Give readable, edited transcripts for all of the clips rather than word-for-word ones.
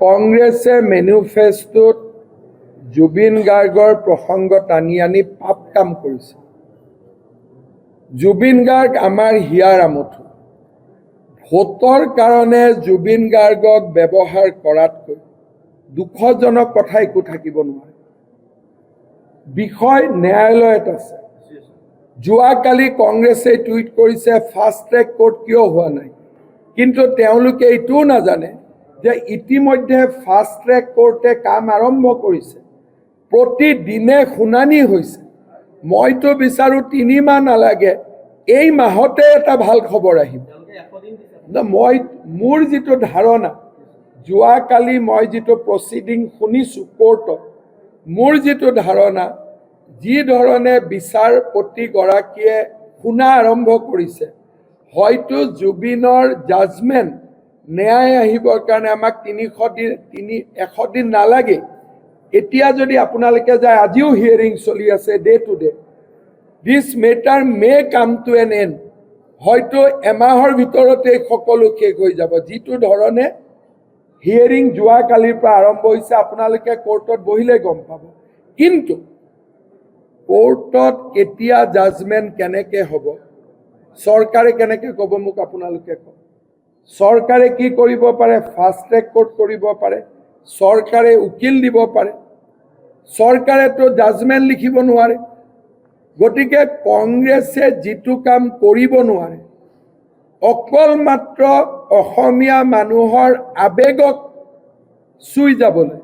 কংগ্ৰেছে মেনিফেষ্টোত জুবিন গাৰ্গৰ প্ৰসংগ টানি আনি পাপ কাম কৰিছে। জুবিন গাৰ্গ আমাৰ হিয়াৰ আমঠু। ভোটৰ কাৰণে জুবিন গাৰ্গক ব্যৱহাৰ কৰাতকৈ দুখজনক কথা একো থাকিব নোৱাৰে। বিষয় ন্যায়ালয়ত আছে। যোৱাকালি কংগ্ৰেছে টুইট কৰিছে ফাষ্ট ট্ৰেক কোৰ্ট কিয় হোৱা নাই, কিন্তু তেওঁলোকে এইটোও নাজানে যে ইতিমধ্যে ফাষ্ট ট্ৰেক কোৰ্টে কাম আৰম্ভ কৰিছে। প্ৰতিদিনে শুনানি হৈছে। মইতো বিচাৰোঁ 3 মাহ নালাগে, এই মাহতে এটা ভাল খবৰ আহিব। মোৰ যিটো ধাৰণা, যোৱাকালি মই যিটো প্ৰচিডিং শুনিছোঁ কোৰ্টত, মোৰ যিটো ধাৰণা, যি ধৰণে বিচাৰপতিগৰাকীয়ে শুনা আৰম্ভ কৰিছে, হয়তো জুবিনৰ জাজমেণ্ট ন্যায় আহিবৰ কাৰণে আমাক 100 দিন নালাগে। এতিয়া যদি আপোনালোকে যায়, আজিও হিয়াৰিং চলি আছে day to day. This matter may come to N and. হয়তো এমাহৰ ভিতৰতে সকলো শেষ হৈ যাব। যিটো ধৰণে হিয়াৰিং যোৱাকালিৰ পৰা আৰম্ভ হৈছে, আপোনালোকে কোৰ্টত বহিলে গম পাব। কিন্তু কোৰ্টত কেতিয়া জাজমেণ্ট কেনেকৈ হ'ব, চৰকাৰে কেনেকৈ ক'ব মোক আপোনালোকে কওক। চৰকাৰে কি কৰিব পাৰে? ফাষ্ট ট্ৰেক কোৰ্ট কৰিব পাৰে, চৰকাৰে উকিল দিব পাৰে, চৰকাৰেতো জাজমেণ্ট লিখিব নোৱাৰে। গতিকে কংগ্ৰেছে যিটো কাম কৰিব নোৱাৰে, অকল মাত্ৰ অসমীয়া মানুহৰ আৱেগক চুই যাবলৈ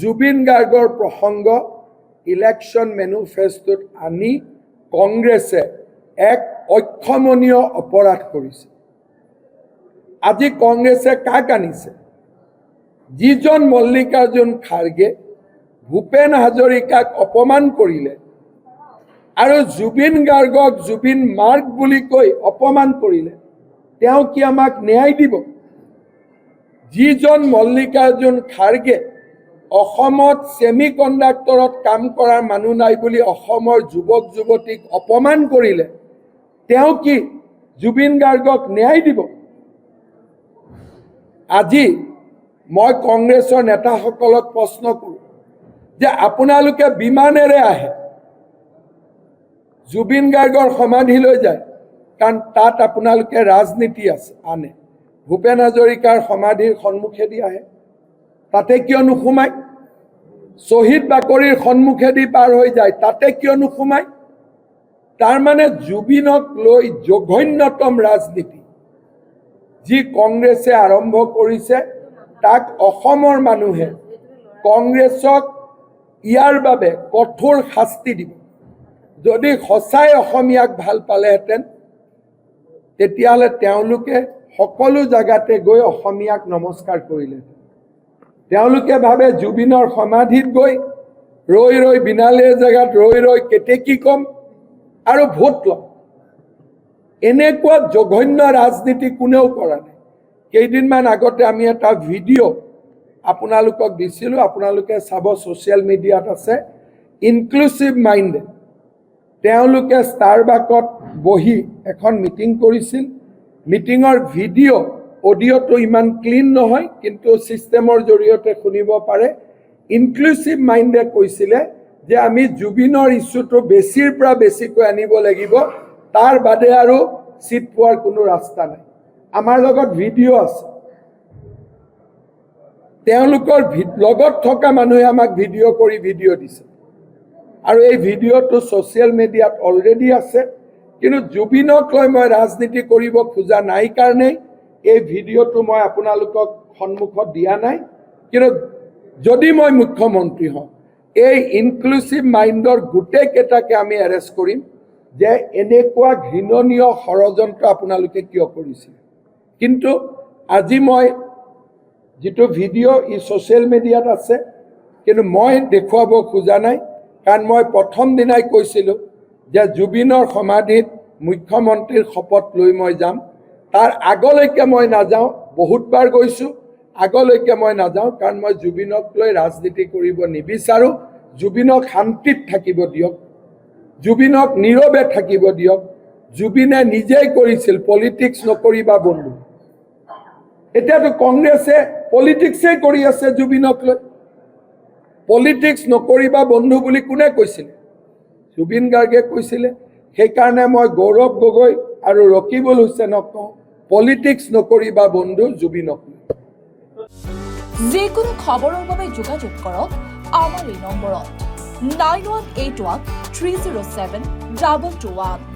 জুবিন গাৰ্গৰ প্ৰসংগ ইলেকশ্যন মেনিফেষ্টোত আনি কংগ্ৰেছে এক অক্ষমনীয় অপৰাধ কৰিছে। আজি কংগ্ৰেছে কাক আনিছে? যিজন মল্লিকাৰ্জুন খাৰ্গে ভূপেন হাজৰিকাক অপমান কৰিলে আৰু জুবিন গাৰ্গক জুবিন মাৰ্গ বুলি কৈ অপমান কৰিলে, তেওঁ কি আমাক ন্যায় দিব? যিজন মল্লিকাৰ্জুন খাৰ্গে অসমত ছেমি কণ্ডাক্টৰত কাম কৰাৰ মানুহ নাই বুলি অসমৰ যুৱক যুৱতীক অপমান কৰিলে, তেওঁ কি জুবিন গাৰ্গক ন্যায় দিব? আজি মই কংগ্ৰেছৰ নেতাসকলক প্ৰশ্ন কৰোঁ যে আপোনালোকে বিমানেৰে আহে, জুবিন গাৰ্গৰ সমাধিলৈ যায়, কাৰণ তাত আপোনালোকে ৰাজনীতি আছে আনে। ভূপেন হাজৰিকাৰ সমাধিৰ সন্মুখেদি আহে, তাতে কিয় নোসোমায়? শ্বহীদ বাকৰিৰ সন্মুখেদি পাৰ হৈ যায়, তাতে কিয় নোসোমায়? তাৰমানে জুবিনক লৈ জঘন্যতম ৰাজনীতি যি কংগ্ৰেছে আৰম্ভ কৰিছে, তাক অসমৰ মানুহে কংগ্ৰেছক ইয়াৰ বাবে কঠোৰ শাস্তি দিব। যদি সঁচাই অসমীয়াক ভাল পালেহেঁতেন, তেতিয়াহ'লে তেওঁলোকে সকলো জেগাতে গৈ অসমীয়াক নমস্কাৰ কৰিলেহেঁতেন। তেওঁলোকে ভাবে জুবিনৰ সমাধিত গৈ ৰৈ ৰৈ বিনালীৰ জেগাত ৰৈ কেতেকী কম আৰু ভোট ল'ম, এনেকুৱা জঘন্য ৰাজনীতি কোনেও কৰা নাই। কেইদিনমান আগতে আমি এটা ভিডিঅ' আপোনালোকক দিছিলোঁ, আপোনালোকে চাব, ছ'চিয়েল মিডিয়াত আছে। ইনক্লুচিভ মাইণ্ডে তেওঁলোকে ষ্টাৰবাকত বহি এখন মিটিং কৰিছিল। মিটিঙৰ অডিঅ'টো ইমান ক্লিন নহয়, কিন্তু ছিষ্টেমৰ জৰিয়তে শুনিব পাৰে। ইনক্লুচিভ মাইণ্ডে কৈছিলে যে আমি জুবিনৰ ইছ্যুটো বেছিৰ পৰা বেছিকৈ আনিব লাগিব, তাৰ বাদে আৰু চিট পোৱাৰ কোনো ৰাস্তা নাই। আমাৰ লগত ভিডিঅ' আছে, তেওঁলোকৰ লগত থকা মানুহে আমাক ভিডিঅ' কৰি ভিডিঅ' দিছে, আৰু এই ভিডিঅ'টো ছ'চিয়েল মিডিয়াত অলৰেডি আছে। কিন্তু জুবিনক লৈ মই ৰাজনীতি কৰিব খোজা নাই কাৰণেই এই ভিডিঅ'টো মই আপোনালোকক সন্মুখত দিয়া নাই। কিন্তু যদি মই মুখ্যমন্ত্ৰী হওঁ, এই ইনক্লুচিভ মাইণ্ডৰ গোটেইকেইটাকে আমি এৰেষ্ট কৰিম যে এনেকুৱা ঘৃণনীয় ষড়যন্ত্ৰ আপোনালোকে কিয় কৰিছিল। কিন্তু আজি মই যিটো ভিডিঅ' ই ছ'চিয়েল মিডিয়াত আছে, কিন্তু মই দেখুৱাব খোজা নাই, কাৰণ মই প্ৰথম দিনাই কৈছিলোঁ যে জুবিনৰ সমাধিত মুখ্যমন্ত্ৰীৰ শপত লৈ মই যাম। তাৰ আগলৈকে মই নাযাওঁ, বহুতবাৰ গৈছোঁ, আগলৈকে মই নাযাওঁ, কাৰণ মই জুবিনক লৈ ৰাজনীতি কৰিব নিবিচাৰোঁ। জুবিনক শান্তিত থাকিব দিয়ক, জুবিনক নীৰৱে থাকিব দিয়ক। জুবিনে নিজেই কৰিছিল, পলিটিক্স নকৰিবা বন্ধু। এতিয়াতো কংগ্ৰেছে পলিটিক্সেই কৰি আছে জুবিনক লৈ। পলিটিক্স নকৰিবা বন্ধু বুলি কোনে কৈছিলে? জুবিন গাৰ্গে কৈছিলে। সেইকাৰণে মই গৌৰৱ গগৈ আৰু ৰকিবুল হুছেইনক কওঁ, পলিটিক্স নকৰিবা বন্ধু জুবিনক লৈ। যিকোনো খবৰৰ বাবে যোগাযোগ কৰক আমাৰ এই নম্বৰত 9181 307 221।